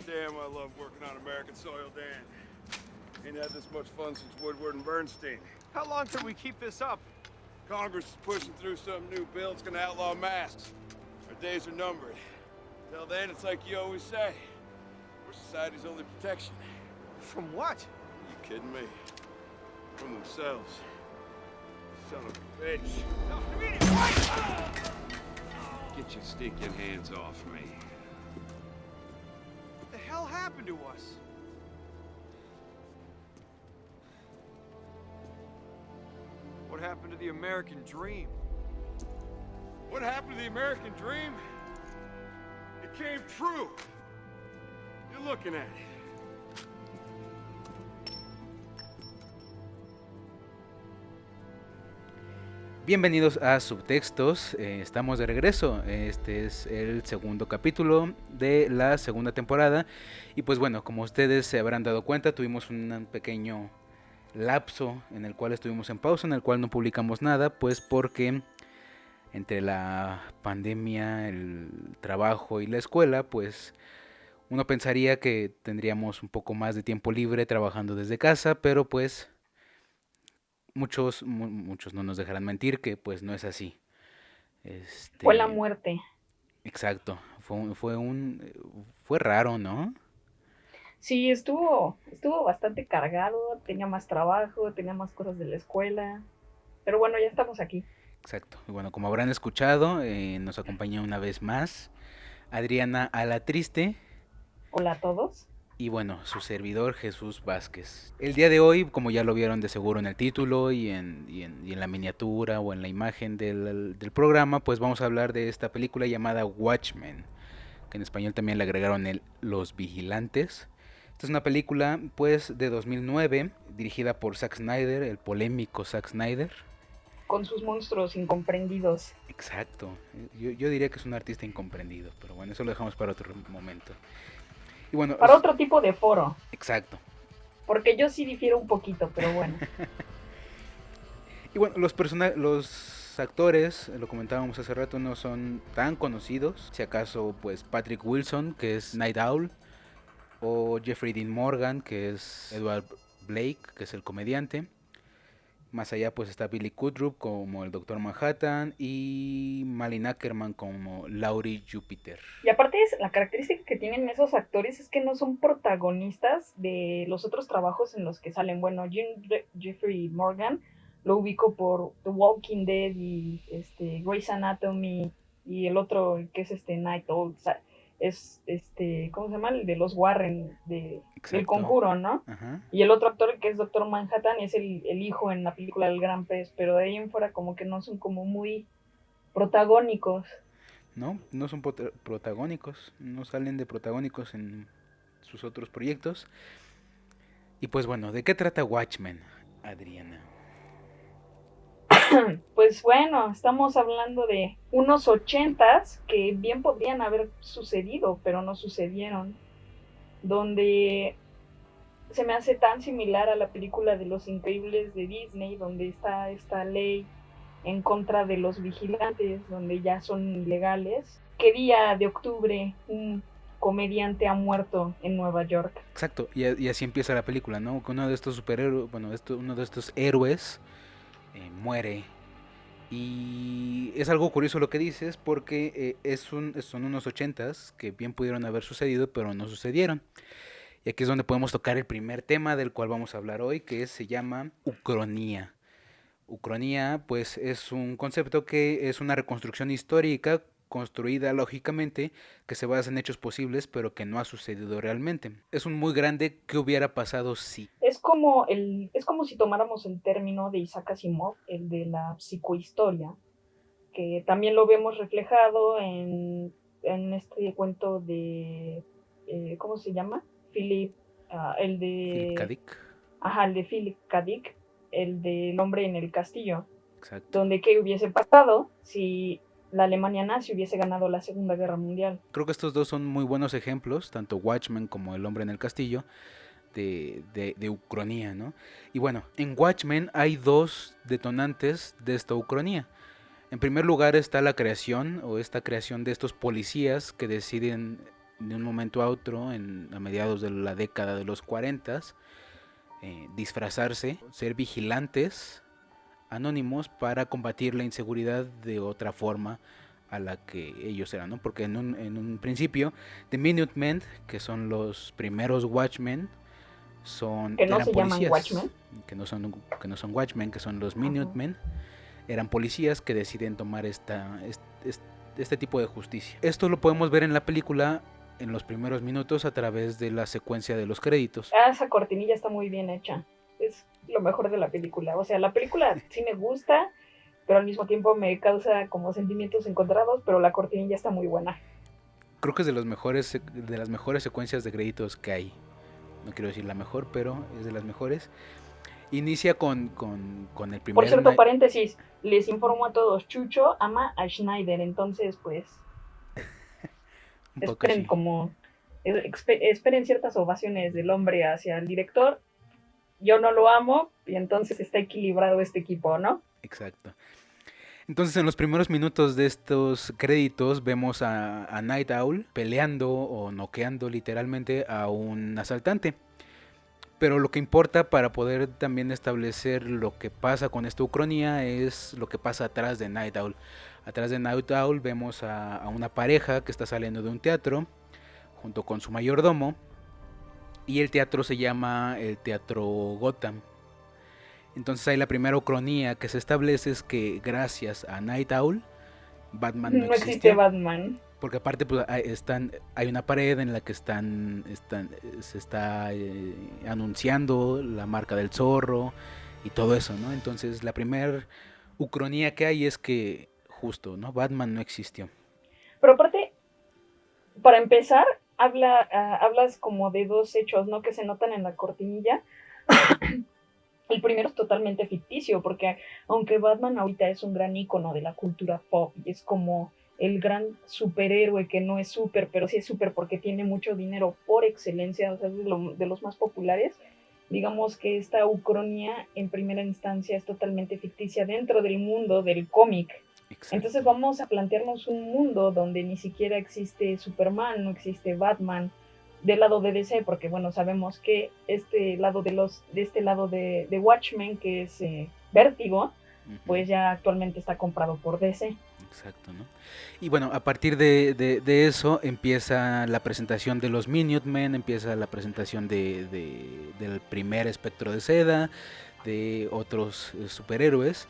damn I love working on American soil, Dan. Ain't had this much fun since Woodward and Bernstein. How long till we keep this up? Congress is pushing through some new bill that's gonna outlaw masks. Our days are numbered. Till then, it's like you always say. We're society's only protection. From what? Are you kidding me? From themselves. Son of a bitch. No, I mean, what? Get your stinking hands off me. What the hell happened to us? What happened to the American dream? What happened to the American dream? It came true. You're looking at it. Bienvenidos a Subtextos, estamos de regreso, este es el segundo capítulo de la segunda temporada y pues bueno, como ustedes se habrán dado cuenta, tuvimos un pequeño lapso en el cual estuvimos en pausa, en el cual no publicamos nada, pues porque entre la pandemia, el trabajo y la escuela, pues uno pensaría que tendríamos un poco más de tiempo libre trabajando desde casa, pero pues muchos no nos dejarán mentir que pues no es así. Fue la muerte. Exacto, fue raro, ¿no? Sí, estuvo bastante cargado, tenía más trabajo, tenía más cosas de la escuela, pero bueno, ya estamos aquí. Exacto, y bueno, como habrán escuchado, nos acompaña una vez más Adriana Alatriste. Hola a todos. Y bueno, su servidor Jesús Vázquez. El día de hoy, como ya lo vieron de seguro en el título y en la miniatura o en la imagen del programa, pues vamos a hablar de esta película llamada Watchmen, que en español también le agregaron el Los Vigilantes. Esta es una película pues de 2009, dirigida por Zack Snyder, el polémico Zack Snyder. Con sus monstruos incomprendidos. Exacto, yo diría que es un artista incomprendido, pero bueno, eso lo dejamos para otro momento. Y bueno, para otro tipo de foro. Exacto. Porque yo sí difiero un poquito, pero bueno. Y bueno, los actores, lo comentábamos hace rato, no son tan conocidos. Si acaso, pues Patrick Wilson, que es Night Owl, o Jeffrey Dean Morgan, que es Edward Blake, que es el comediante. Más allá pues está Billy Crudup como el Dr. Manhattan y Malin Ackerman como Laurie Jupiter. Y aparte la característica que tienen esos actores es que no son protagonistas de los otros trabajos en los que salen. Bueno, Jeffrey Morgan lo ubico por The Walking Dead y Grey's Anatomy y el otro que es Night Owl. O sea, es ¿cómo se llama? El de los Warren del Conjuro, ¿no? Ajá. Y el otro actor que es Dr. Manhattan es el hijo en la película del Gran Pez, pero de ahí en fuera como que no son como muy protagónicos. No son protagónicos, no salen de protagónicos en sus otros proyectos. Y pues bueno, ¿de qué trata Watchmen, Adriana? Pues bueno, estamos hablando de unos 80s que bien podrían haber sucedido, pero no sucedieron. Donde se me hace tan similar a la película de Los Increíbles de Disney, donde está esta ley en contra de los vigilantes, donde ya son ilegales. ¿Qué día de octubre un comediante ha muerto en Nueva York? Exacto, y así empieza la película, ¿no? Que uno de estos superhéroes, uno de estos héroes muere. Y es algo curioso lo que dices porque son unos 80s que bien pudieron haber sucedido, pero no sucedieron. Y aquí es donde podemos tocar el primer tema del cual vamos a hablar hoy, que se llama ucronía. Ucronía, pues, es un concepto que es una reconstrucción histórica construida lógicamente, que se basa en hechos posibles, pero que no ha sucedido realmente. Es un muy grande ¿qué hubiera pasado si? Es como si tomáramos el término de Isaac Asimov, el de la psicohistoria, que también lo vemos reflejado en este cuento de ¿cómo se llama? Philip K. Dick. Ajá, el de Philip K. Dick, el del hombre en el castillo. Exacto. Donde qué hubiese pasado si la Alemania nazi hubiese ganado la Segunda Guerra Mundial. Creo que estos dos son muy buenos ejemplos, tanto Watchmen como El hombre en el castillo, de ucronía, ¿no? Y bueno, en Watchmen hay dos detonantes de esta ucronía. En primer lugar está la creación de estos policías que deciden de un momento a otro, a mediados de la década de los 40, disfrazarse, ser vigilantes anónimos para combatir la inseguridad de otra forma a la que ellos eran, ¿no? Porque en un principio, The Minutemen, que son los primeros Watchmen, que no eran se llaman policías, Watchmen. que no son Watchmen, que son los Minutemen, eran policías que deciden tomar este tipo de justicia. Esto lo podemos ver en la película en los primeros minutos a través de la secuencia de los créditos. Esa cortinilla está muy bien hecha. Es lo mejor de la película. O sea, la película sí me gusta, pero al mismo tiempo me causa como sentimientos encontrados, pero la cortinilla está muy buena. Creo que es de las mejores secuencias de créditos que hay. No quiero decir la mejor, pero es de las mejores. Inicia con el primer... Por cierto, paréntesis, les informo a todos, Chucho ama a Schneider, entonces pues esperen esperen ciertas ovaciones del hombre hacia el director. Yo no lo amo y entonces está equilibrado este equipo, ¿no? Exacto. Entonces en los primeros minutos de estos créditos vemos a Night Owl peleando o noqueando literalmente a un asaltante. Pero lo que importa para poder también establecer lo que pasa con esta ucronía es lo que pasa atrás de Night Owl. Atrás de Night Owl vemos a una pareja que está saliendo de un teatro junto con su mayordomo. Y el teatro se llama el Teatro Gotham. Entonces ahí la primera ucronía que se establece es que gracias a Night Owl, Batman no existe Batman. Porque aparte pues, hay una pared en la que se está anunciando la marca del zorro y todo eso, ¿no? Entonces la primera ucronía que hay es que justo, ¿no? Batman no existió. Pero aparte, para empezar, hablas como de dos hechos, ¿no? Que se notan en la cortinilla. El primero es totalmente ficticio, porque aunque Batman ahorita es un gran ícono de la cultura pop y es como el gran superhéroe que no es súper, pero sí es súper porque tiene mucho dinero por excelencia, o sea, es de los más populares, digamos que esta ucronía en primera instancia es totalmente ficticia dentro del mundo del cómic. Exacto. Entonces vamos a plantearnos un mundo donde ni siquiera existe Superman, no existe Batman, del lado de DC, porque bueno, sabemos que este lado de Watchmen, que es Vértigo, pues ya actualmente está comprado por DC. Exacto, ¿no? Y bueno, a partir de eso empieza la presentación de los Minutemen, empieza la presentación del primer Espectro de Seda, de otros superhéroes,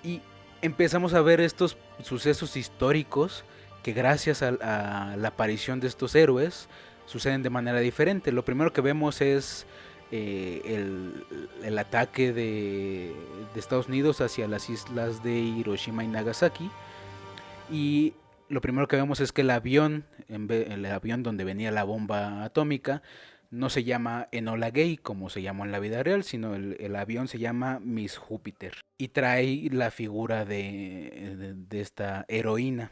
y empezamos a ver estos sucesos históricos que gracias a la aparición de estos héroes suceden de manera diferente. Lo primero que vemos es el ataque de Estados Unidos hacia las islas de Hiroshima y Nagasaki, y lo primero que vemos es que el avión donde venía la bomba atómica no se llama Enola Gay como se llamó en la vida real, sino el avión se llama Miss Júpiter y trae la figura de esta heroína.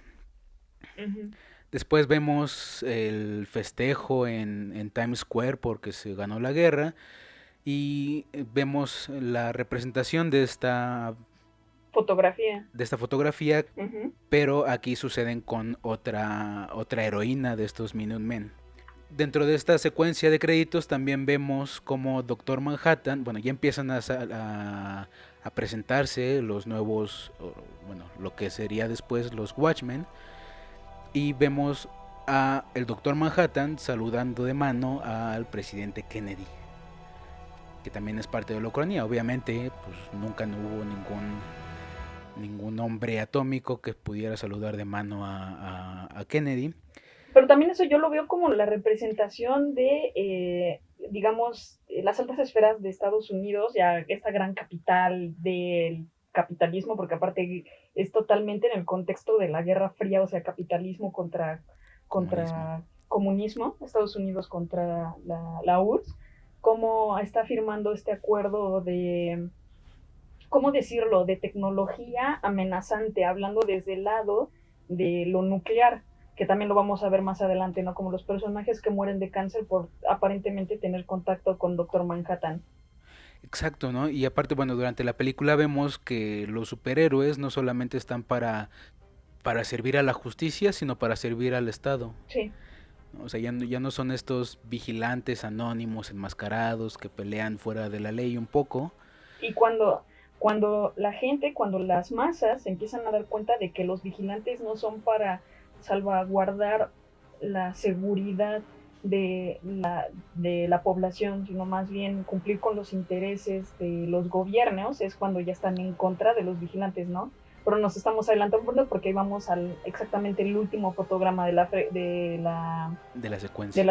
Uh-huh. Después vemos el festejo en Times Square porque se ganó la guerra, y vemos la representación de esta fotografía, uh-huh. Pero aquí suceden con otra heroína de estos Minutemen. Dentro de esta secuencia de créditos también vemos como Doctor Manhattan, bueno, ya empiezan a presentarse los nuevos, bueno, lo que sería después los Watchmen, y vemos a el Doctor Manhattan saludando de mano al presidente Kennedy, que también es parte de la ucronía. Obviamente pues nunca hubo ningún hombre atómico que pudiera saludar de mano a Kennedy. Pero también eso yo lo veo como la representación de, digamos, las altas esferas de Estados Unidos, ya esta gran capital del capitalismo, porque aparte es totalmente en el contexto de la Guerra Fría, o sea, capitalismo contra comunismo, Estados Unidos contra la URSS, cómo está firmando este acuerdo de, ¿cómo decirlo?, de tecnología amenazante, hablando desde el lado de lo nuclear, que también lo vamos a ver más adelante, ¿no? Como los personajes que mueren de cáncer por aparentemente tener contacto con Doctor Manhattan. Exacto, ¿no? Y aparte, bueno, durante la película vemos que los superhéroes no solamente están para servir a la justicia, sino para servir al Estado. Sí. O sea, ya no son estos vigilantes anónimos, enmascarados, que pelean fuera de la ley un poco. Y cuando la gente, cuando las masas se empiezan a dar cuenta de que los vigilantes no son para salvaguardar la seguridad de la población, sino más bien cumplir con los intereses de los gobiernos, es cuando ya están en contra de los vigilantes, ¿no? Pero nos estamos adelantando porque vamos al exactamente el último fotograma de la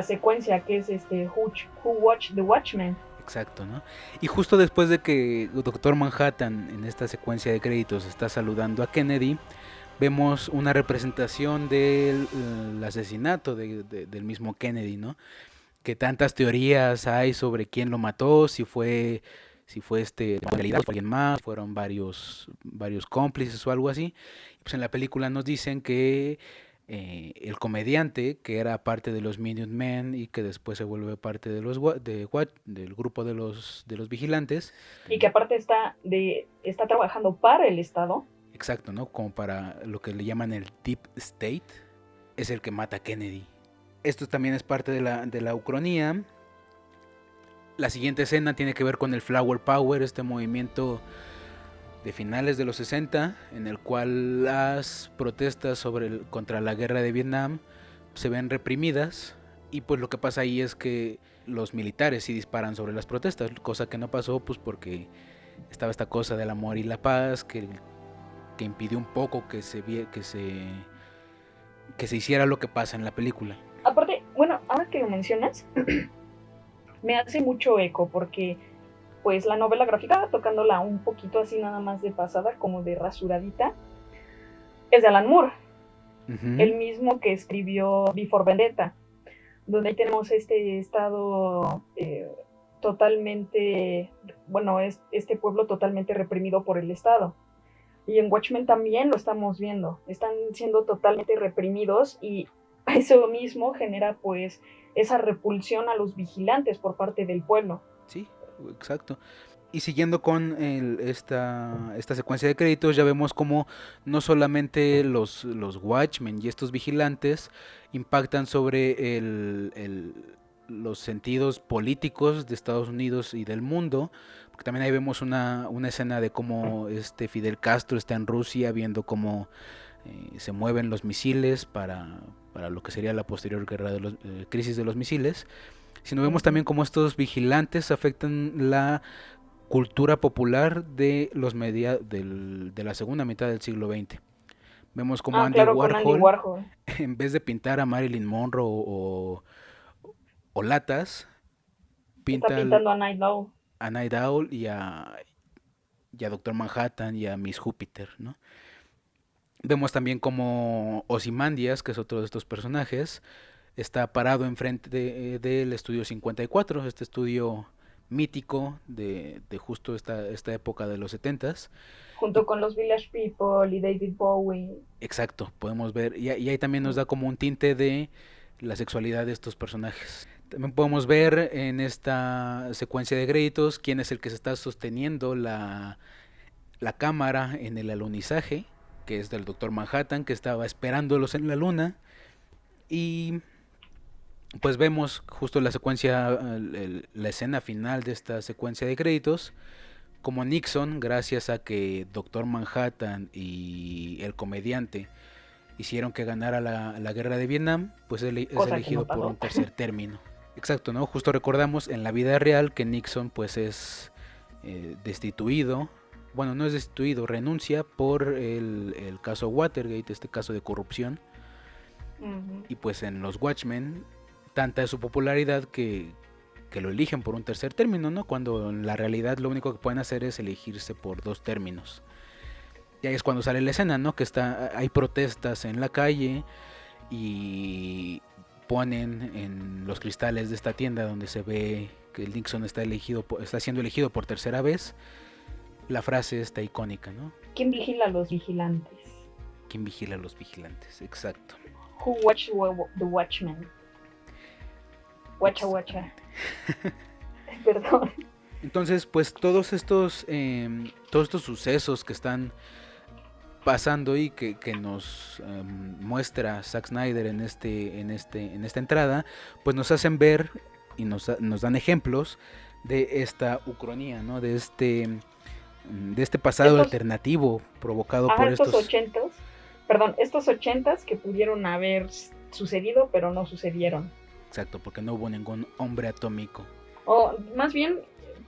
secuencia, que es Who Watched the Watchmen. Exacto, ¿no? Y justo después de que Doctor Manhattan en esta secuencia de créditos está saludando a Kennedy, vemos una representación del asesinato del mismo Kennedy, ¿no? Que tantas teorías hay sobre quién lo mató, si fue en realidad fue alguien más, fueron varios cómplices o algo así. Pues en la película nos dicen que el comediante, que era parte de los Minutemen y que después se vuelve parte de del grupo de los vigilantes. Y que aparte está trabajando para el Estado. Exacto, ¿no? Como para lo que le llaman el Deep State, es el que mata a Kennedy. Esto también es parte de la ucronía. La siguiente escena tiene que ver con el Flower Power, este movimiento de finales de los 60, en el cual las protestas contra la guerra de Vietnam se ven reprimidas, y pues lo que pasa ahí es que los militares sí disparan sobre las protestas, cosa que no pasó pues porque estaba esta cosa del amor y la paz que impidió un poco que se hiciera lo que pasa en la película. Aparte, bueno, ahora que lo mencionas, me hace mucho eco porque pues la novela gráfica, tocándola un poquito así nada más de pasada, como de rasuradita, es de Alan Moore, el mismo que escribió Before Vendetta, donde ahí tenemos este estado totalmente, bueno, este pueblo totalmente reprimido por el Estado. Y en Watchmen también lo estamos viendo, están siendo totalmente reprimidos, y eso mismo genera pues esa repulsión a los vigilantes por parte del pueblo. Sí, exacto. Y siguiendo con esta secuencia de créditos, ya vemos como no solamente los Watchmen y estos vigilantes impactan sobre los sentidos políticos de Estados Unidos y del mundo, porque también ahí vemos una escena de cómo Fidel Castro está en Rusia viendo cómo se mueven los misiles para lo que sería la posterior guerra de los crisis de los misiles, sino vemos también cómo estos vigilantes afectan la cultura popular de de la segunda mitad del siglo XX. Vemos como Andy Warhol, en vez de pintar a Marilyn Monroe o latas, está pintando a Night Owl y a Doctor Manhattan y a Miss Júpiter, ¿no? Vemos también como Ozymandias, que es otro de estos personajes, está parado enfrente del Estudio 54, este estudio mítico de justo esta época de los 70s. Junto con los Village People y David Bowie. Exacto, podemos ver, y ahí también nos da como un tinte de la sexualidad de estos personajes. También podemos ver en esta secuencia de créditos quién es el que se está sosteniendo la cámara en el alunizaje, que es del Doctor Manhattan, que estaba esperándolos en la luna. Y pues vemos justo la secuencia, la escena final de esta secuencia de créditos, como Nixon, gracias a que Doctor Manhattan y el comediante hicieron que ganara la guerra de Vietnam, pues es elegido por un tercer término. Exacto, ¿no? Justo recordamos en la vida real que Nixon pues es destituido. Bueno, no es destituido, renuncia por el caso Watergate, este caso de corrupción. Y pues en los Watchmen, tanta es su popularidad que lo eligen por un tercer término, ¿no? Cuando en la realidad lo único que pueden hacer es elegirse por 2 términos. Y ahí es cuando sale la escena, ¿no? Que hay protestas en la calle y ponen en los cristales de esta tienda donde se ve que el Nixon está siendo elegido por tercera vez, la frase esta icónica, ¿no? ¿Quién vigila a los vigilantes? ¿Quién vigila a los vigilantes? Exacto. Who watched the Watchmen? Watcha. Perdón. Entonces, pues todos estos sucesos que están pasando y que nos muestra Zack Snyder en esta entrada, pues nos hacen ver y nos dan ejemplos de esta ucronía, ¿no? De este pasado alternativo provocado por estos ochentas que pudieron haber sucedido, pero no sucedieron. Exacto, porque no hubo ningún hombre atómico. O más bien,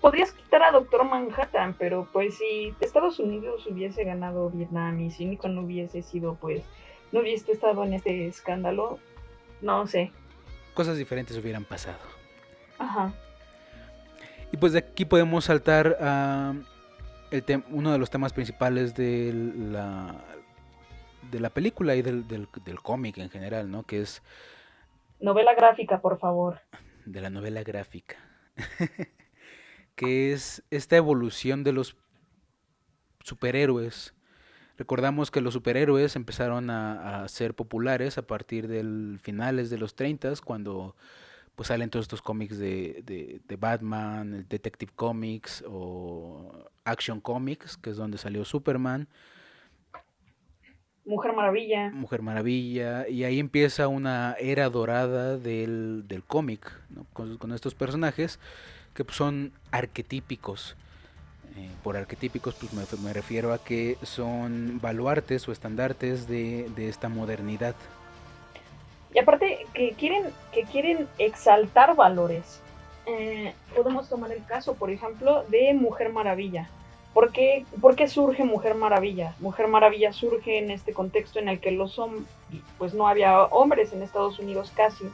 podrías quitar a Doctor Manhattan, pero pues si Estados Unidos hubiese ganado Vietnam y si Nixon no hubiese sido, pues, no hubiese estado en este escándalo, no sé. Cosas diferentes hubieran pasado. Ajá. Y pues de aquí podemos saltar a uno de los temas principales de la película y del cómic en general, ¿no? Que es... Novela gráfica, por favor. De la novela gráfica. Que es esta evolución de los superhéroes. Recordamos que los superhéroes empezaron a ser populares a partir del finales de los 30s, cuando pues salen todos estos cómics de Batman, el Detective Comics o Action Comics, que es donde salió Superman. Mujer Maravilla, y ahí empieza una era dorada del cómic, ¿no? Con estos personajes que pues, son arquetípicos. Por arquetípicos pues me refiero a que son baluartes o estandartes de esta modernidad. Y aparte que quieren exaltar valores. Podemos tomar el caso, por ejemplo, de Mujer Maravilla. ¿Por qué surge Mujer Maravilla? Mujer Maravilla surge en este contexto en el que pues no había hombres en Estados Unidos casi,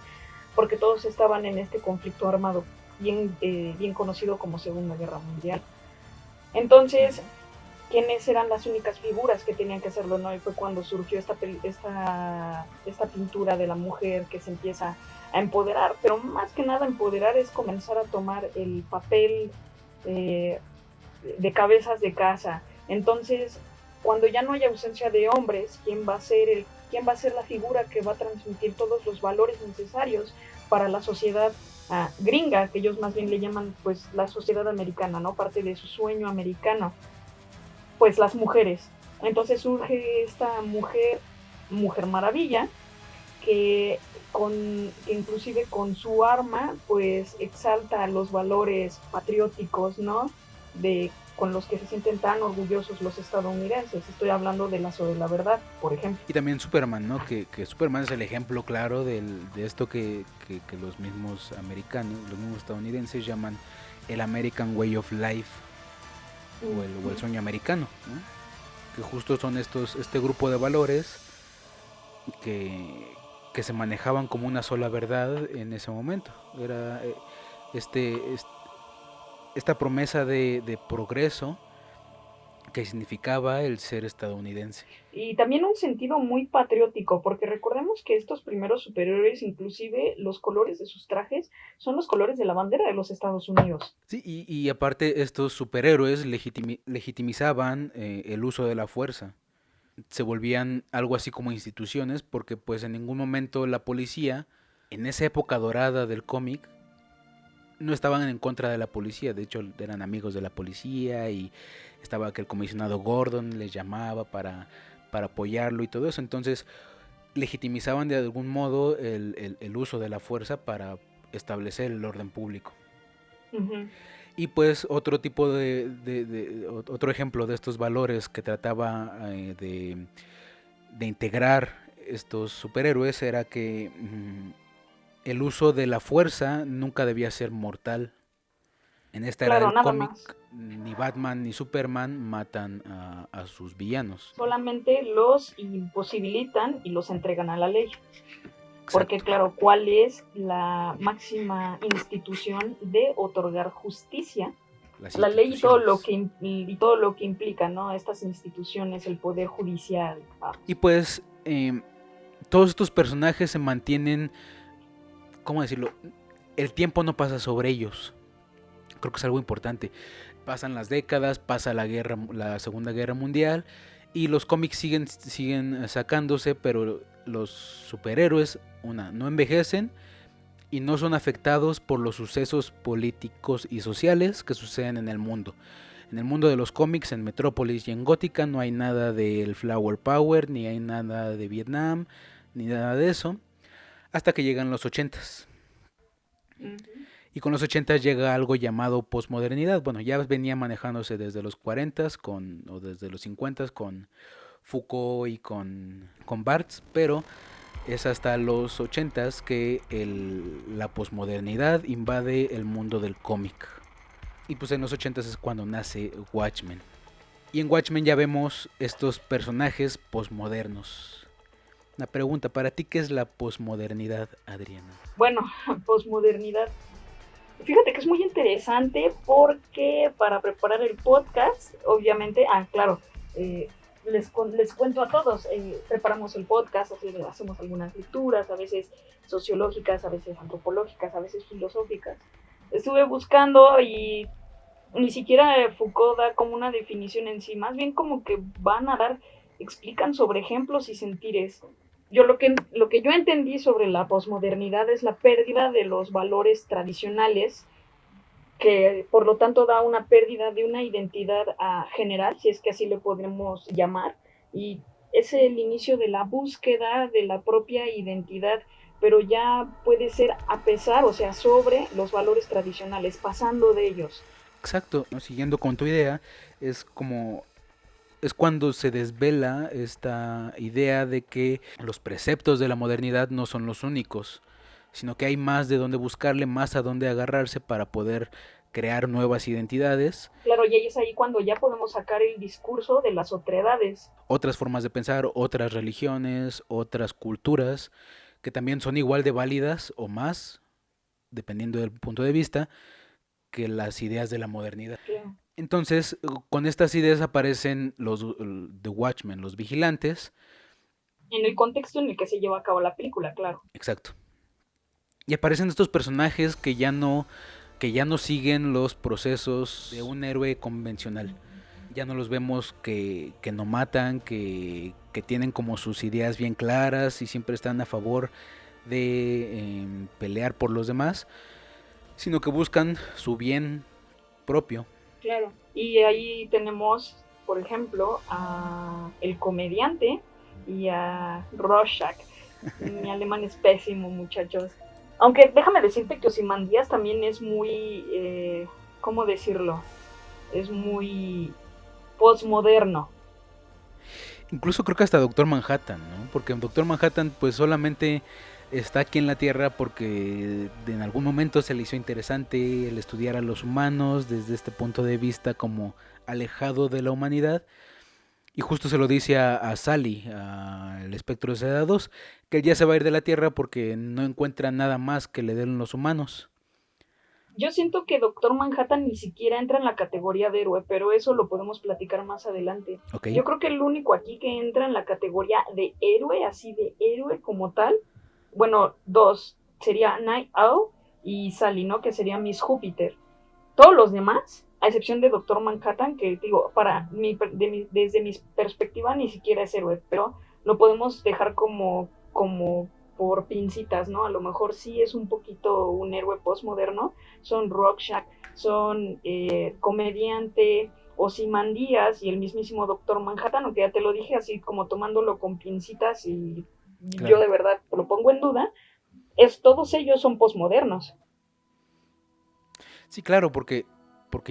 porque todos estaban en este conflicto armado, bien conocido como Segunda Guerra Mundial. Entonces, ¿quiénes eran las únicas figuras que tenían que hacerlo, no? Y fue cuando surgió esta pintura de la mujer que se empieza a empoderar, pero más que nada empoderar es comenzar a tomar el papel de cabezas de casa. Entonces, cuando ya no hay ausencia de hombres, ¿quién va a ser la figura que va a transmitir todos los valores necesarios para la sociedad gringa, que ellos más bien le llaman pues la sociedad americana, ¿no? Parte de su sueño americano, pues las mujeres. Entonces surge esta Mujer Maravilla, que inclusive con su arma pues exalta los valores patrióticos, ¿no? Con los que se sienten tan orgullosos los estadounidenses. Estoy hablando de Lazo de la Verdad, por ejemplo. Y también Superman, ¿no? Que Superman es el ejemplo claro de esto que los mismos americanos, los mismos estadounidenses llaman el American Way of Life, o el sueño americano, ¿no? Que justo son este grupo de valores que se manejaban como una sola verdad en ese momento. Era esta promesa de progreso que significaba el ser estadounidense. Y también un sentido muy patriótico, porque recordemos que estos primeros superhéroes, inclusive los colores de sus trajes, son los colores de la bandera de los Estados Unidos. Sí, y aparte estos superhéroes legitimizaban el uso de la fuerza. Se volvían algo así como instituciones, porque pues en ningún momento la policía, en esa época dorada del cómic, no estaban en contra de la policía. De hecho eran amigos de la policía, y estaba que el comisionado Gordon les llamaba para apoyarlo y todo eso. Entonces legitimizaban de algún modo el uso de la fuerza para establecer el orden público. Uh-huh. Y pues otro otro ejemplo de estos valores que trataba de integrar estos superhéroes era que el uso de la fuerza nunca debía ser mortal. En esta era del cómic, ni Batman ni Superman matan a sus villanos. Solamente los imposibilitan y los entregan a la ley. Porque claro, ¿cuál es la máxima institución de otorgar justicia? La ley y todo lo que implica, ¿no? Estas instituciones, el poder judicial. Y pues todos estos personajes se mantienen, ¿cómo decirlo? El tiempo no pasa sobre ellos. Creo que es algo importante. Pasan las décadas, pasa la Segunda Guerra Mundial, y los cómics siguen sacándose, pero los superhéroes, no envejecen y no son afectados por los sucesos políticos y sociales que suceden en el mundo. En el mundo de los cómics, en Metrópolis y en Gótica, no hay nada del Flower Power, ni hay nada de Vietnam, ni nada de eso, hasta que llegan los 80s. Y con los 80s llega algo llamado posmodernidad. Bueno, ya venía manejándose desde los 40s o desde los 50s con Foucault y con Barthes, pero es hasta los 80s que la posmodernidad invade el mundo del cómic. Y pues en los 80s es cuando nace Watchmen. Y en Watchmen ya vemos estos personajes posmodernos. Una pregunta, ¿para ti qué es la posmodernidad, Adriana? Bueno, posmodernidad. Fíjate que es muy interesante porque para preparar el podcast, obviamente, claro, les cuento a todos, preparamos el podcast, hacemos algunas lecturas, a veces sociológicas, a veces antropológicas, a veces filosóficas. Estuve buscando y ni siquiera Foucault da como una definición en sí, más bien como que explican sobre ejemplos y sentires. Lo que yo entendí sobre la posmodernidad es la pérdida de los valores tradicionales, que por lo tanto da una pérdida de una identidad general, si es que así le podemos llamar, y es el inicio de la búsqueda de la propia identidad, pero ya puede ser a pesar, o sea, sobre los valores tradicionales, pasando de ellos. Exacto, siguiendo con tu idea, es cuando se desvela esta idea de que los preceptos de la modernidad no son los únicos, sino que hay más de dónde buscarle, más a dónde agarrarse para poder crear nuevas identidades. Claro, y ahí es ahí cuando ya podemos sacar el discurso de las otredades. Otras formas de pensar, otras religiones, otras culturas, que también son igual de válidas o más, dependiendo del punto de vista, que las ideas de la modernidad. Claro. Entonces, con estas ideas aparecen los The Watchmen, los vigilantes. En el contexto en el que se lleva a cabo la película, claro. Exacto. Y aparecen estos personajes que ya no siguen los procesos de un héroe convencional. Ya no los vemos que no matan, que tienen como sus ideas bien claras y siempre están a favor de pelear por los demás, sino que buscan su bien propio. Claro, y ahí tenemos, por ejemplo, a el comediante y a Rorschach. Mi alemán es pésimo, muchachos. Aunque déjame decirte que Ozymandias también es muy, ¿cómo decirlo? Es muy postmoderno. Incluso creo que hasta Doctor Manhattan, ¿no? Porque Doctor Manhattan pues solamente está aquí en la Tierra porque en algún momento se le hizo interesante el estudiar a los humanos desde este punto de vista como alejado de la humanidad. Y justo se lo dice a Sally, al espectro de Seda 2, que él ya se va a ir de la Tierra porque no encuentra nada más que le den los humanos. Yo siento que Doctor Manhattan ni siquiera entra en la categoría de héroe, pero eso lo podemos platicar más adelante. Okay. Yo creo que el único aquí que entra en la categoría de héroe, así de héroe como tal, bueno, dos, sería Night Owl y Sally, ¿no? Que sería Miss Júpiter. Todos los demás, a excepción de Doctor Manhattan, que digo, desde mi perspectiva ni siquiera es héroe, pero lo podemos dejar como por pincitas, ¿no? A lo mejor sí es un poquito un héroe postmoderno. Son Rorschach, son comediante, Ozymandias y el mismísimo Doctor Manhattan, aunque ya te lo dije, así como tomándolo con pincitas y claro. Yo de verdad lo pongo en duda, todos ellos son postmodernos. Sí, claro, porque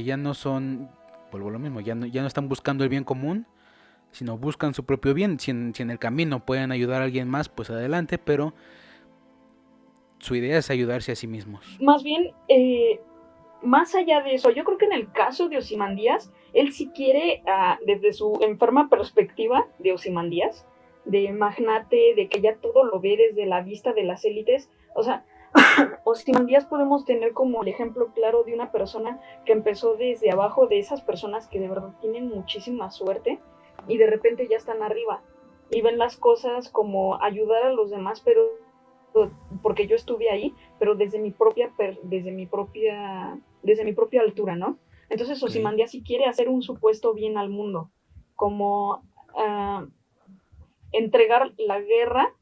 ya no son, vuelvo a lo mismo, ya no están buscando el bien común, sino buscan su propio bien. Si en el camino pueden ayudar a alguien más, pues adelante, pero su idea es ayudarse a sí mismos. Más bien, más allá de eso, yo creo que en el caso de Ozymandias, él sí quiere, desde su enferma perspectiva de Ozymandias, de magnate, de que ya todo lo ve desde la vista de las élites, o sea, Ozymandias podemos tener como el ejemplo claro de una persona que empezó desde abajo, de esas personas que de verdad tienen muchísima suerte y de repente ya están arriba y ven las cosas como ayudar a los demás, pero porque yo estuve ahí, pero desde mi propia altura, ¿no? Entonces Ozymandias sí quiere hacer un supuesto bien al mundo, como entregar la guerra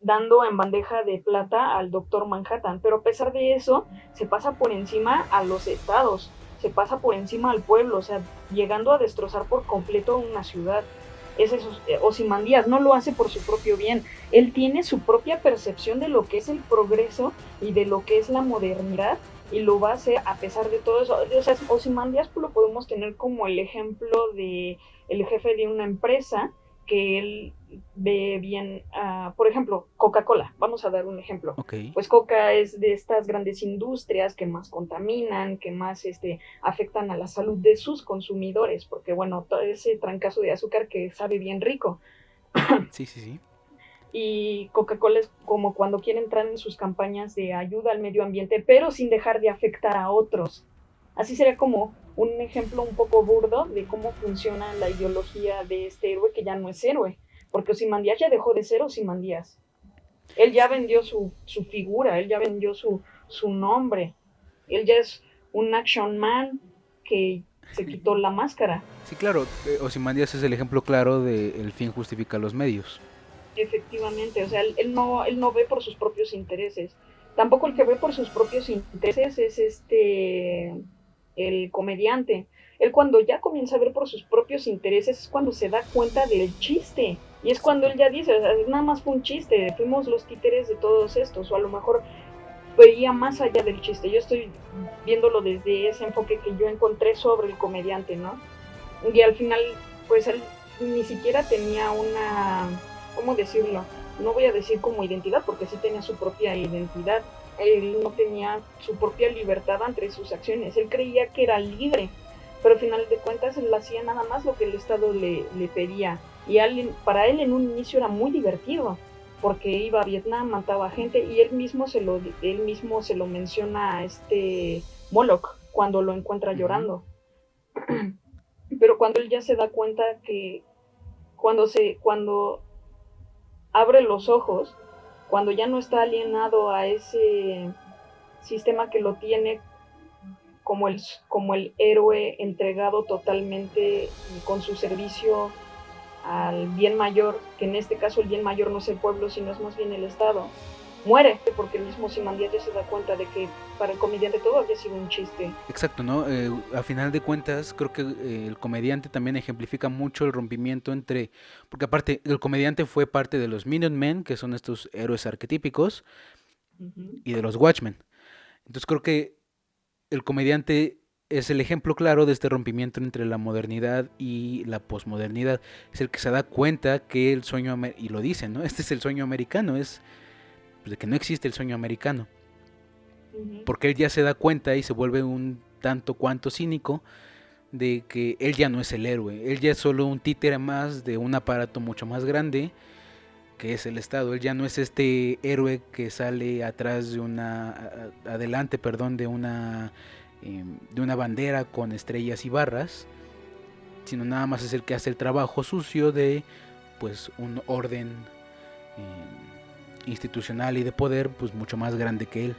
dando en bandeja de plata al Doctor Manhattan, pero a pesar de eso se pasa por encima a los estados, se pasa por encima al pueblo, o sea, llegando a destrozar por completo una ciudad. Es eso, Ozymandias no lo hace por su propio bien, él tiene su propia percepción de lo que es el progreso y de lo que es la modernidad, y lo va a hacer a pesar de todo eso. O sea, Ozymandias lo podemos tener como el ejemplo de el jefe de una empresa que él ve bien, por ejemplo, Coca-Cola, vamos a dar un ejemplo. Ok. Pues Coca es de estas grandes industrias que más contaminan, que más afectan a la salud de sus consumidores, porque bueno, todo ese trancazo de azúcar que sabe bien rico. Sí, sí, sí. Y Coca-Cola es como cuando quiere entrar en sus campañas de ayuda al medio ambiente, pero sin dejar de afectar a otros. Así sería como un ejemplo un poco burdo de cómo funciona la ideología de este héroe que ya no es héroe, porque Ozymandias ya dejó de ser Ozymandias. Él ya vendió su figura, él ya vendió su nombre, él ya es un action man que se quitó la máscara. Sí, claro, Ozymandias es el ejemplo claro de el fin justifica los medios. Efectivamente, o sea, él no ve por sus propios intereses. Tampoco el que ve por sus propios intereses es el comediante. Él cuando ya comienza a ver por sus propios intereses es cuando se da cuenta del chiste. Y es cuando él ya dice, o sea, nada más fue un chiste, fuimos los títeres de todos estos, o a lo mejor veía más allá del chiste. Yo estoy viéndolo desde ese enfoque que yo encontré sobre el comediante, ¿no? Y al final, pues él ni siquiera tenía una, ¿cómo decirlo? No voy a decir como identidad, porque sí tenía su propia identidad. Él no tenía su propia libertad entre sus acciones. Él creía que era libre, pero al final de cuentas él hacía nada más lo que el Estado le pedía. Y para él en un inicio era muy divertido, porque iba a Vietnam, mataba gente, y él mismo se lo menciona a Moloch cuando lo encuentra llorando. Pero cuando él ya se da cuenta que cuando abre los ojos, cuando ya no está alienado a ese sistema que lo tiene como el héroe entregado totalmente con su servicio al bien mayor, que en este caso el bien mayor no es el pueblo, sino es más bien el Estado, muere, porque el mismo Ozymandias ya se da cuenta de que para el comediante todo había sido un chiste. Exacto, ¿no? A final de cuentas, creo que el comediante también ejemplifica mucho el rompimiento entre... Porque aparte, el comediante fue parte de los Minutemen, que son estos héroes arquetípicos, y de los Watchmen. Entonces creo que el comediante es el ejemplo claro de este rompimiento entre la modernidad y la posmodernidad. Es el que se da cuenta que el sueño, y lo dicen, ¿no? Este es el sueño americano, es de que no existe el sueño americano. Porque él ya se da cuenta y se vuelve un tanto cuanto cínico de que él ya no es el héroe, él ya es solo un títere más de un aparato mucho más grande que es el Estado. Él ya no es este héroe que sale atrás de adelante, de una bandera con estrellas y barras, sino nada más es el que hace el trabajo sucio de pues un orden institucional y de poder pues mucho más grande que él.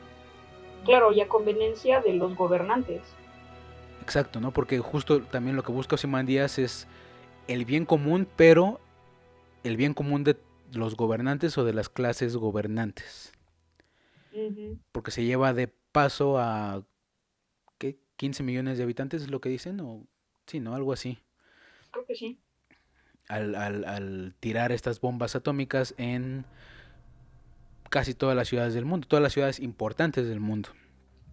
Claro, y a conveniencia de los gobernantes. Exacto, ¿no? Porque justo también lo que busca Ozymandias es el bien común, pero el bien común de los gobernantes o de las clases gobernantes. Porque se lleva de paso a ¿qué? 15 millones de habitantes es lo que dicen, o sí, ¿no? Algo así. Creo que sí. Al tirar estas bombas atómicas en casi todas las ciudades del mundo, todas las ciudades importantes del mundo.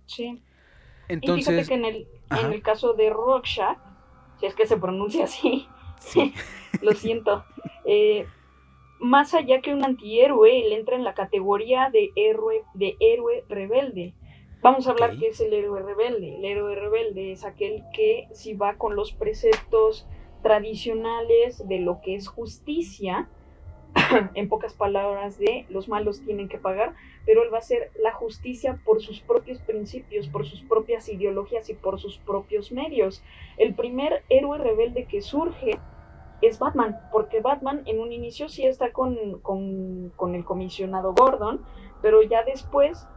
Sí. Entonces, y fíjate que en el caso de Rorschach, si es que se pronuncia así, sí. Lo siento, más allá que un antihéroe, él entra en la categoría de héroe rebelde. Vamos a hablar qué es el héroe rebelde. El héroe rebelde es aquel que si va con los preceptos tradicionales de lo que es justicia, en pocas palabras de los malos tienen que pagar, pero él va a hacer la justicia por sus propios principios, por sus propias ideologías y por sus propios medios. El primer héroe rebelde que surge es Batman, porque Batman en un inicio sí está con el comisionado Gordon, pero ya después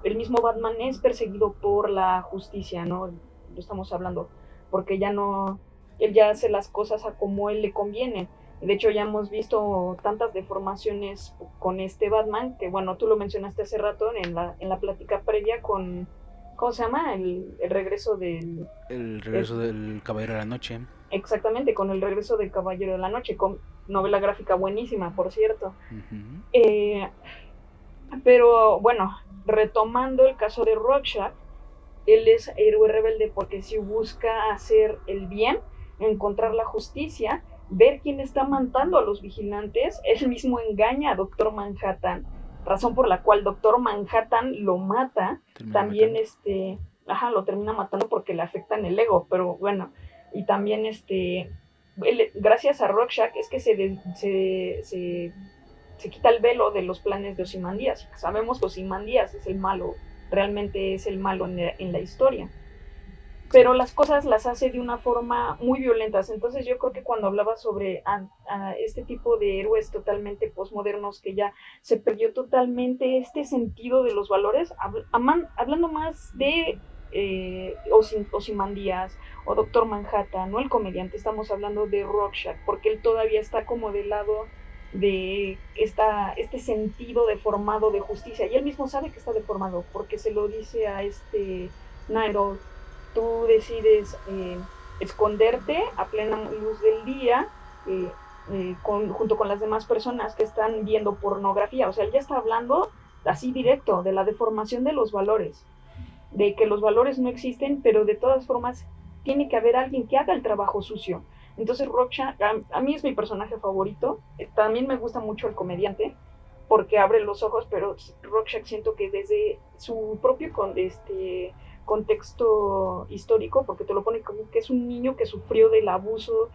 el mismo Batman es perseguido por la justicia, ¿no? Lo estamos hablando, porque él ya hace las cosas a como él le conviene. De hecho, ya hemos visto tantas deformaciones con este Batman, que bueno, tú lo mencionaste hace rato en la plática previa con ¿cómo se llama? El regreso del... El regreso del Caballero de la Noche. Exactamente, con el regreso del Caballero de la Noche, con novela gráfica buenísima, por cierto. Uh-huh. Pero bueno, retomando el caso de Rorschach, él es héroe rebelde porque si busca hacer el bien, encontrar la justicia, ver quién está matando a los vigilantes, él mismo engaña a Doctor Manhattan, razón por la cual Doctor Manhattan lo mata, también lo termina matando porque le afectan el ego, pero bueno, y también él, gracias a Rorschach es que se quita el velo de los planes de Ozymandias. Sabemos que Ozymandias es el malo, realmente es el malo en la historia. Pero las cosas las hace de una forma muy violentas. Entonces yo creo que cuando hablaba sobre este tipo de héroes totalmente postmodernos, que ya se perdió totalmente este sentido de los valores, hablando más de Ozymandias o Doctor Manhattan, no el comediante, estamos hablando de Rorschach, porque él todavía está como del lado de este sentido deformado de justicia, y él mismo sabe que está deformado porque se lo dice a Night Owl: tú decides esconderte a plena luz del día junto con las demás personas que están viendo pornografía. O sea, él ya está hablando así directo de la deformación de los valores, de que los valores no existen, pero de todas formas tiene que haber alguien que haga el trabajo sucio. Entonces Rorschach, a mí es mi personaje favorito. También me gusta mucho el comediante porque abre los ojos, pero Rorschach siento que desde su propio contexto histórico, porque te lo pone como que es un niño que sufrió del abuso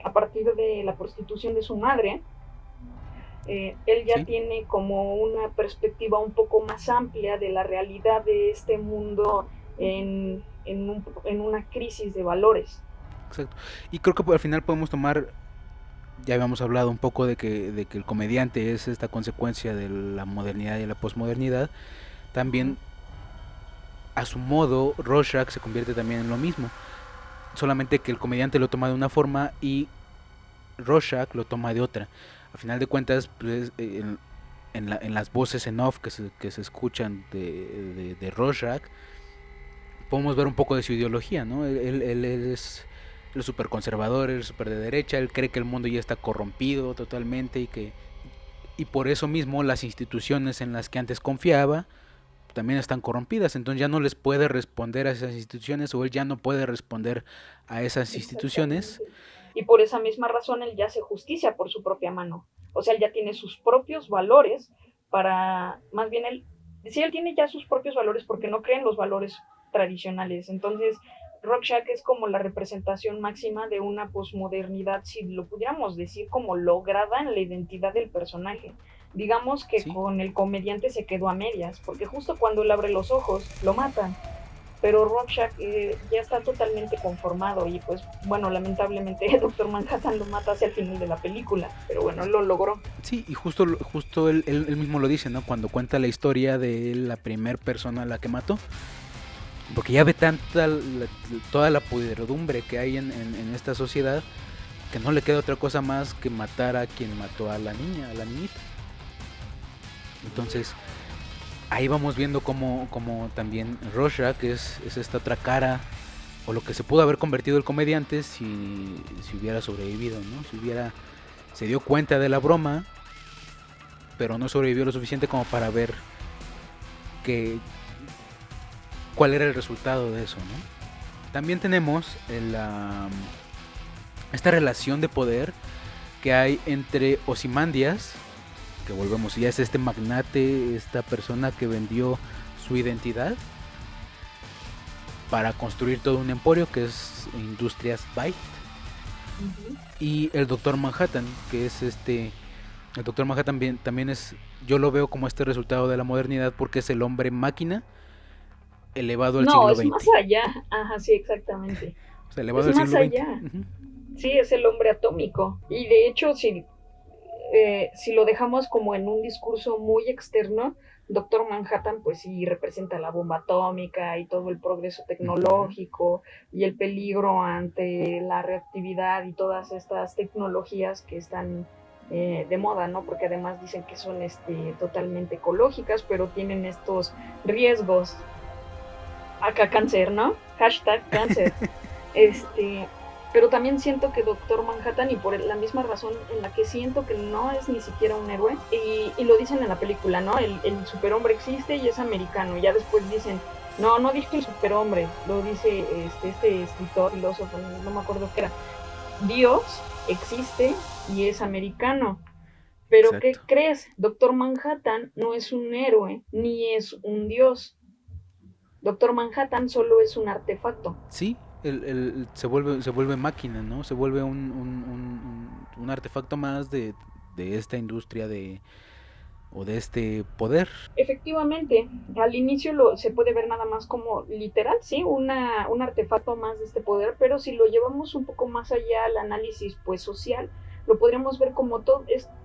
a partir de la prostitución de su madre. Él ya tiene como una perspectiva un poco más amplia de la realidad de este mundo en una crisis de valores. Exacto. Y creo que al final podemos tomar, ya habíamos hablado un poco de que el comediante es esta consecuencia de la modernidad y la posmodernidad. También a su modo Rorschach se convierte también en lo mismo, solamente que el comediante lo toma de una forma y Rorschach lo toma de otra. A final de cuentas, pues, en las voces en off que se escuchan de Rorschach, podemos ver un poco de su ideología, ¿no? Él es el súper conservador, el súper de derecha. Él cree que el mundo ya está corrompido totalmente y por eso mismo las instituciones en las que antes confiaba también están corrompidas. Entonces ya no les puede responder a esas instituciones, o él ya no puede responder a esas instituciones. Y por esa misma razón él ya hace justicia por su propia mano. O sea, él ya tiene sus propios valores más bien él tiene ya sus propios valores porque no cree en los valores tradicionales. Entonces Rorschach es como la representación máxima de una posmodernidad, si lo pudiéramos decir, como lograda en la identidad del personaje. Digamos que con el comediante se quedó a medias, porque justo cuando él abre los ojos lo matan, pero Rorschach ya está totalmente conformado y pues bueno, lamentablemente Doctor Manhattan lo mata hacia el final de la película, pero bueno, él lo logró. Sí, y justo él mismo lo dice, ¿no? Cuando cuenta la historia de la primer persona a la que mató, porque ya ve toda la podredumbre que hay en esta sociedad, que no le queda otra cosa más que matar a quien mató a la niñita. Entonces ahí vamos viendo como también Rorschach es esta otra cara, o lo que se pudo haber convertido el comediante si hubiera sobrevivido, ¿no? Se dio cuenta de la broma, pero no sobrevivió lo suficiente como para ver cuál era el resultado de eso, ¿no? También tenemos esta relación de poder que hay entre Ozymandias, que volvemos, ya es este magnate, esta persona que vendió su identidad para construir todo un emporio que es Industrias Byte. Uh-huh. Y el Doctor Manhattan, que es el Doctor Manhattan también es, yo lo veo como este resultado de la modernidad, porque es el hombre máquina elevado al siglo XX. No, es más allá. Ajá, sí, exactamente. O sea, elevado es al más siglo allá. XX. Uh-huh. Sí, es el hombre atómico. Y de hecho, si lo dejamos como en un discurso muy externo, Doctor Manhattan pues sí representa la bomba atómica y todo el progreso tecnológico y el peligro ante la reactividad y todas estas tecnologías que están de moda, ¿no? Porque además dicen que son totalmente ecológicas, pero tienen estos riesgos. Acá cáncer, ¿no? Hashtag cáncer. Pero también siento que Doctor Manhattan, y por la misma razón en la que siento que no es ni siquiera un héroe, y lo dicen en la película, ¿no? El superhombre existe y es americano. Y ya después dicen, no dije el superhombre, lo dice este escritor, filósofo, no me acuerdo qué era. Dios existe y es americano. Pero Exacto. ¿qué crees? Doctor Manhattan no es un héroe, ni es un dios. Doctor Manhattan solo es un artefacto. Sí, se vuelve máquina, ¿no? Se vuelve un artefacto más de esta industria o de este poder. Efectivamente, al inicio se puede ver nada más como literal, sí, un artefacto más de este poder, pero si lo llevamos un poco más allá al análisis pues social, lo podríamos ver como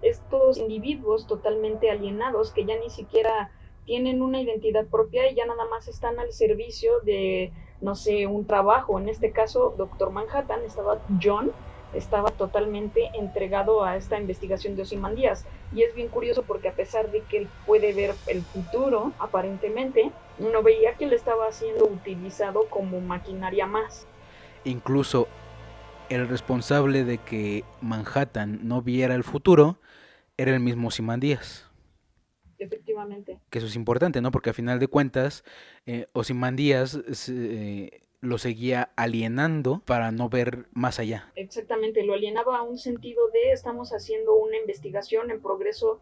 estos individuos totalmente alienados que ya ni siquiera tienen una identidad propia y ya nada más están al servicio de, no sé, un trabajo. En este caso, Doctor Manhattan, John estaba totalmente entregado a esta investigación de Ozymandias. Y es bien curioso porque a pesar de que él puede ver el futuro, aparentemente, uno veía que él estaba siendo utilizado como maquinaria más. Incluso el responsable de que Manhattan no viera el futuro era el mismo Ozymandias. Efectivamente. Que eso es importante, ¿no? Porque a final de cuentas, Ozymandias lo seguía alienando para no ver más allá. Exactamente, lo alienaba a un sentido de estamos haciendo una investigación en progreso,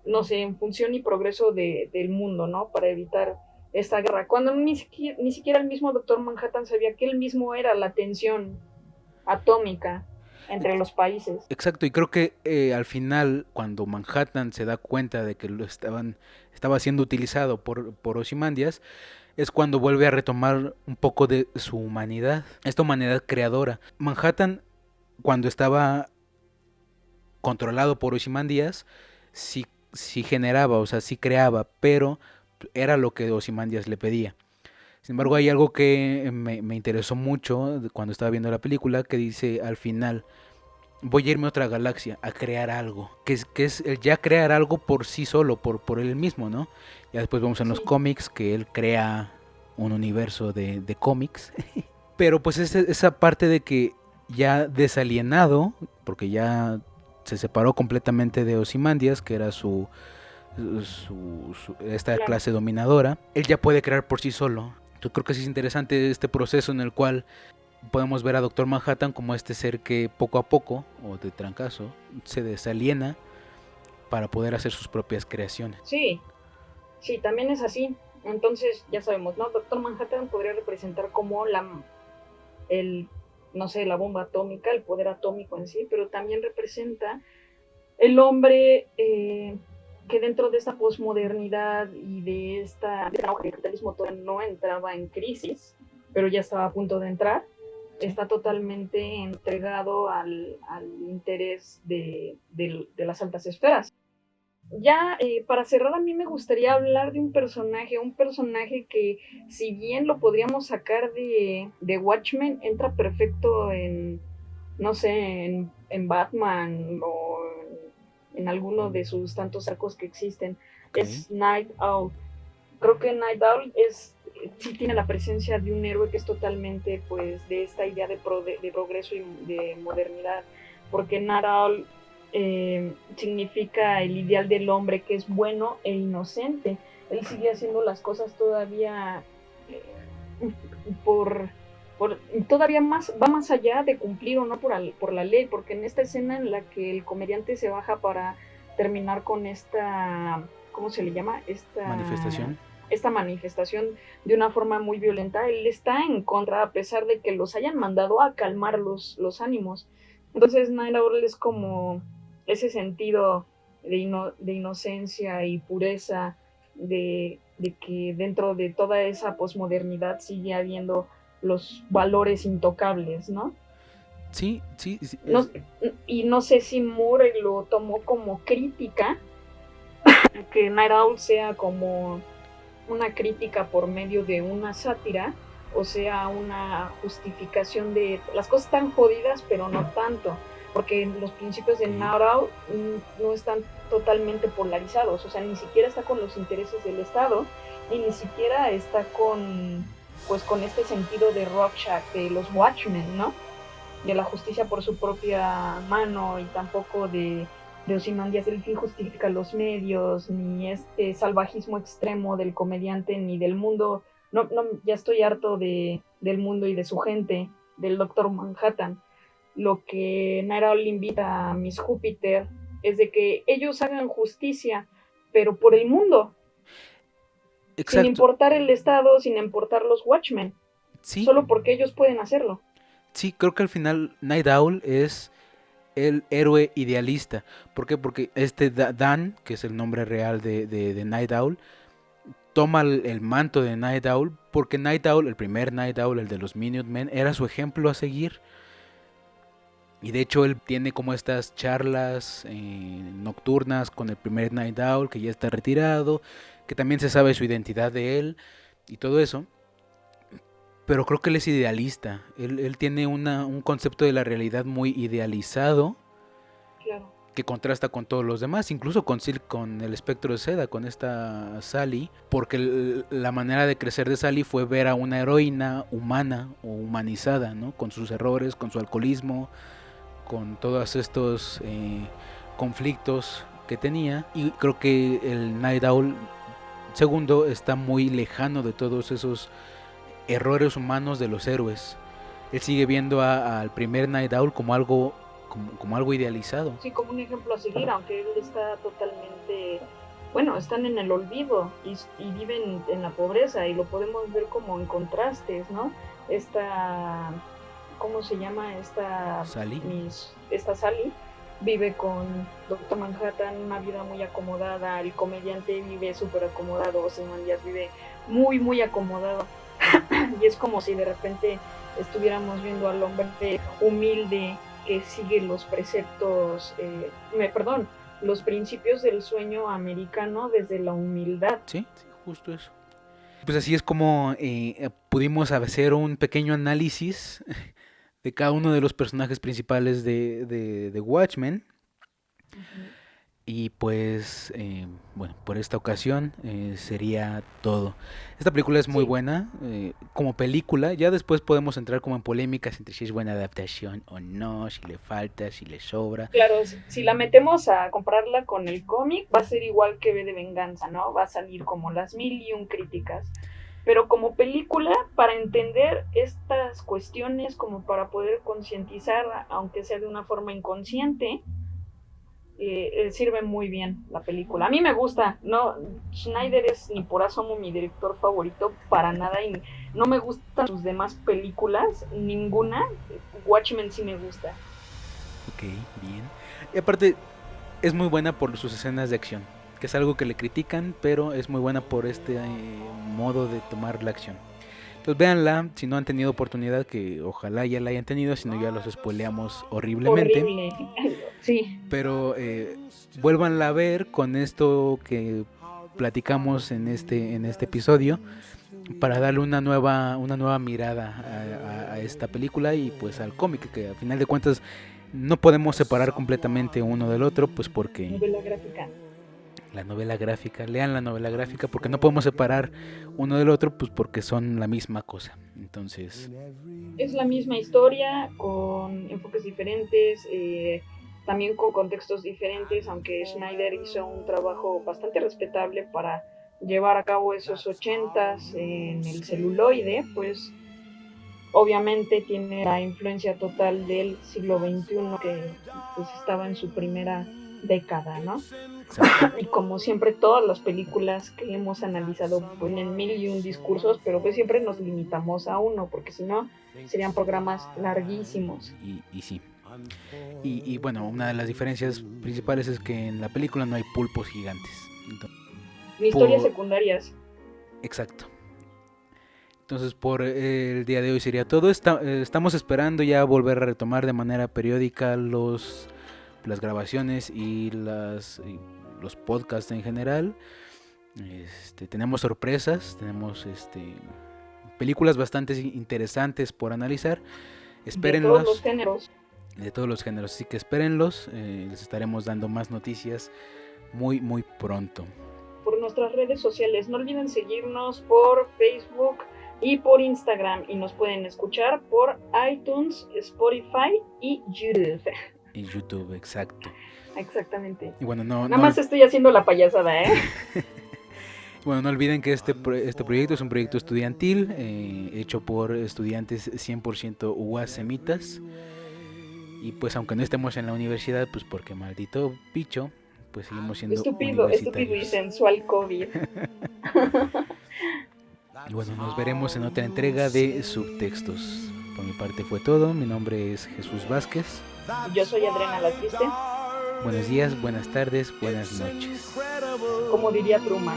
no sé, en función y progreso del mundo, ¿no? Para evitar esta guerra. Cuando ni siquiera el mismo Doctor Manhattan sabía que él mismo era la tensión atómica entre los países. Exacto, y creo que al final, cuando Manhattan se da cuenta de que estaba siendo utilizado por Ozymandias, es cuando vuelve a retomar un poco de su humanidad, esta humanidad creadora. Manhattan, cuando estaba controlado por Ozymandias, sí generaba, o sea, sí creaba, pero era lo que Ozymandias le pedía. Sin embargo, hay algo que me interesó mucho cuando estaba viendo la película, que dice al final: voy a irme a otra galaxia a crear algo, que es el ya crear algo por sí solo, por él mismo, ¿no? Ya después vemos en los cómics que él crea un universo de cómics, pero pues esa parte de que ya desalienado, porque ya se separó completamente de Ozymandias, que era esta clase dominadora, él ya puede crear por sí solo. Yo creo que sí es interesante este proceso en el cual podemos ver a Doctor Manhattan como este ser que poco a poco, o de trancazo, se desaliena para poder hacer sus propias creaciones. Sí, también es así. Entonces, ya sabemos, ¿no? Doctor Manhattan podría representar como no sé, la bomba atómica, el poder atómico en sí, pero también representa el hombre que dentro de esta posmodernidad y de esta el capitalismo todavía no entraba en crisis, pero ya estaba a punto de entrar, está totalmente entregado al interés de las altas esferas. Ya para cerrar, a mí me gustaría hablar de un personaje que si bien lo podríamos sacar de Watchmen, entra perfecto en, no sé, en Batman o en alguno de sus tantos arcos que existen. Okay. Es Night Owl. Creo que Night Owl sí tiene la presencia de un héroe que es totalmente pues de esta idea de progreso y de modernidad, porque Night Owl significa el ideal del hombre que es bueno e inocente. Él sigue haciendo las cosas todavía todavía va más allá de cumplir o no por la ley, porque en esta escena en la que el comediante se baja para terminar con esta, ¿cómo se le llama? Esta manifestación de una forma muy violenta, él está en contra, a pesar de que los hayan mandado a calmar los ánimos. Entonces Night Owl es como ese sentido de inocencia y pureza, de que dentro de toda esa posmodernidad sigue habiendo los valores intocables, ¿no? Sí. No, y no sé si Moore lo tomó como crítica, que Night Owl sea como una crítica por medio de una sátira, o sea, una justificación de las cosas tan jodidas, pero no tanto. porque los principios de Naurau no están totalmente polarizados, o sea, ni siquiera está con los intereses del Estado, y ni siquiera está con este sentido de Rorschach, de los Watchmen, ¿no? De la justicia por su propia mano, y tampoco de Ozymandias, el fin justifica los medios, ni este salvajismo extremo del comediante, ni del mundo. No, ya estoy harto del mundo y de su gente, del Doctor Manhattan. Lo que Night Owl invita a Miss Júpiter es de que ellos hagan justicia, pero por el mundo. Exacto. Sin importar el Estado, sin importar los Watchmen. Sí. Solo porque ellos pueden hacerlo. Sí, creo que al final Night Owl es el héroe idealista. ¿Por qué? Porque Dan, que es el nombre real de Night Owl, toma el manto de Night Owl, porque Night Owl, el primer Night Owl, el de los Minutemen, era su ejemplo a seguir. Y de hecho él tiene como estas charlas nocturnas con el primer Night Owl, que ya está retirado, que también se sabe su identidad de él y todo eso. Pero creo que él es idealista. Él tiene un concepto de la realidad muy idealizado. Claro. Que contrasta con todos los demás, incluso con el espectro de seda, con esta Sally, porque la manera de crecer de Sally fue ver a una heroína humana o humanizada, ¿no? Con sus errores, con su alcoholismo, con todos estos conflictos que tenía. Y creo que el Night Owl segundo está muy lejano de todos esos errores humanos de los héroes. Él sigue viendo al primer Night Owl como algo idealizado. Sí, como un ejemplo a seguir, aunque él está totalmente... Bueno, están en el olvido y viven en la pobreza, y lo podemos ver como en contrastes, ¿no? ¿Cómo se llama? Sally. Esta Sally vive con Doctor Manhattan una vida muy acomodada, el comediante vive súper acomodado, Ozymandias vive muy, muy acomodado. Y es como si de repente estuviéramos viendo al hombre humilde que sigue los preceptos, los principios del sueño americano desde la humildad. Sí, justo eso. Pues así es como pudimos hacer un pequeño análisis de cada uno de los personajes principales de Watchmen. Uh-huh. Y pues, bueno, por esta ocasión sería todo. Esta película es muy buena como película. Ya después podemos entrar como en polémicas entre si es buena adaptación o no, si le falta, si le sobra. Claro, si la metemos a compararla con el cómic, va a ser igual que V de Venganza, ¿no? Va a salir como las 1001 críticas. Pero como película, para entender estas cuestiones, como para poder concientizar, aunque sea de una forma inconsciente, sirve muy bien la película. A mí me gusta, no, Snyder es ni por asomo mi director favorito para nada, y no me gustan sus demás películas, ninguna. Watchmen sí me gusta. Ok, bien. Y aparte es muy buena por sus escenas de acción, que es algo que le critican, pero es muy buena por este modo de tomar la acción. Entonces véanla, si no han tenido oportunidad, que ojalá ya la hayan tenido, si no ya los spoileamos horriblemente. Horrible. Sí. Pero vuélvanla a ver con esto que platicamos en este episodio, para darle una nueva mirada a esta película y pues al cómic, que al final de cuentas no podemos separar completamente uno del otro, pues porque... Novela gráfica. La novela gráfica, lean la novela gráfica, porque no podemos separar uno del otro, pues porque son la misma cosa. Entonces es la misma historia con enfoques diferentes, también con contextos diferentes, aunque Snyder hizo un trabajo bastante respetable para llevar a cabo esos 80s en el celuloide, pues obviamente tiene la influencia total del siglo XXI, que pues estaba en su primera década, ¿no? Exacto. Y como siempre, todas las películas que hemos analizado ponen 1001 discursos, pero pues siempre nos limitamos a uno, porque si no serían programas larguísimos. Y sí. Y bueno, una de las diferencias principales es que en la película no hay pulpos gigantes. Ni historias secundarias. Exacto. Entonces por el día de hoy sería todo. Estamos esperando ya volver a retomar de manera periódica las grabaciones y los podcasts en general. Tenemos sorpresas, tenemos películas bastante interesantes por analizar. Espérenlas. De todos los géneros. de todos los géneros. Así que espérenlos, les estaremos dando más noticias muy muy pronto. Por nuestras redes sociales, no olviden seguirnos por Facebook y por Instagram, y nos pueden escuchar por iTunes, Spotify y YouTube. Y YouTube, exacto. Exactamente. Y bueno, Nada más estoy haciendo la payasada, ¿eh? Bueno, no olviden que este proyecto es un proyecto estudiantil, hecho por estudiantes 100% UASemitas. Y pues aunque no estemos en la universidad, pues porque maldito picho, pues seguimos siendo estúpido y sensual COVID. Y bueno, nos veremos en otra entrega de Subtextos. Por mi parte fue todo. Mi nombre es Jesús Vázquez. Yo soy Adriana La Triste. Buenos días, buenas tardes, buenas noches. Como diría Truman.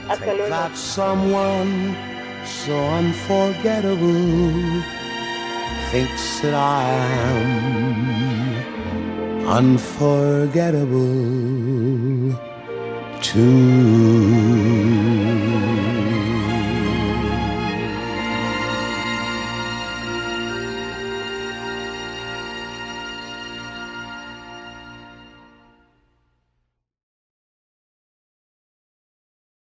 Hasta luego. That someone so unforgettable thinks that I am unforgettable too.